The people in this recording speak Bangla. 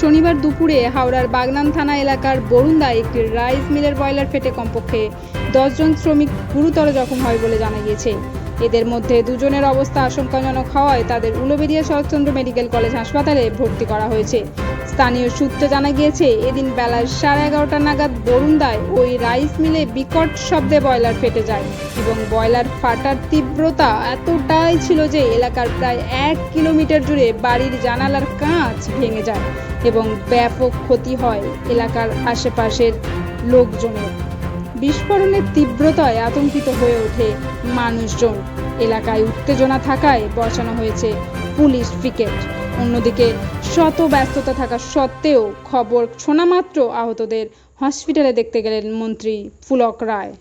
শনিবার দুপুরে হাওড়ার বাগনান থানা এলাকার বরুন্দায় একটি রাইস মিলের বয়লার ফেটে কমপক্ষে 10 জন শ্রমিক গুরুতর জখম হয় বলে জানা গিয়েছে। এদের মধ্যে দুজনের অবস্থা আশঙ্কাজনক হওয়ায় তাদের উলুবেড়িয়া শরৎচন্দ্র মেডিকেল কলেজ হাসপাতালে ভর্তি করা হয়েছে। স্থানীয় সূত্রে জানা গিয়েছে, এদিন বেলা 11:30 নাগাদ বরুন্দায় ওই রাইস মিলে বিকট শব্দে বয়লার ফেটে যায় এবং বয়লার ফাটার তীব্রতা এতটাই ছিল যে এলাকার প্রায় 1 কিলোমিটার জুড়ে বাড়ির জানালার কাঁচ ভেঙে যায় এবং ব্যাপক ক্ষতি হয় এলাকার আশেপাশের লোকজনের। বিস্ফোরণের তীব্রতায় আতঙ্কিত হয়ে ওঠে মানুষজন। এলাকায় উত্তেজনা থাকায় বসানো হয়েছে পুলিশ পিকেট। অন্যদিকে শত ব্যস্ততা থাকা সত্ত্বেও খবর শোনা মাত্র আহতদের হসপিটালে দেখতে গেলেন মন্ত্রী পুলক রায়।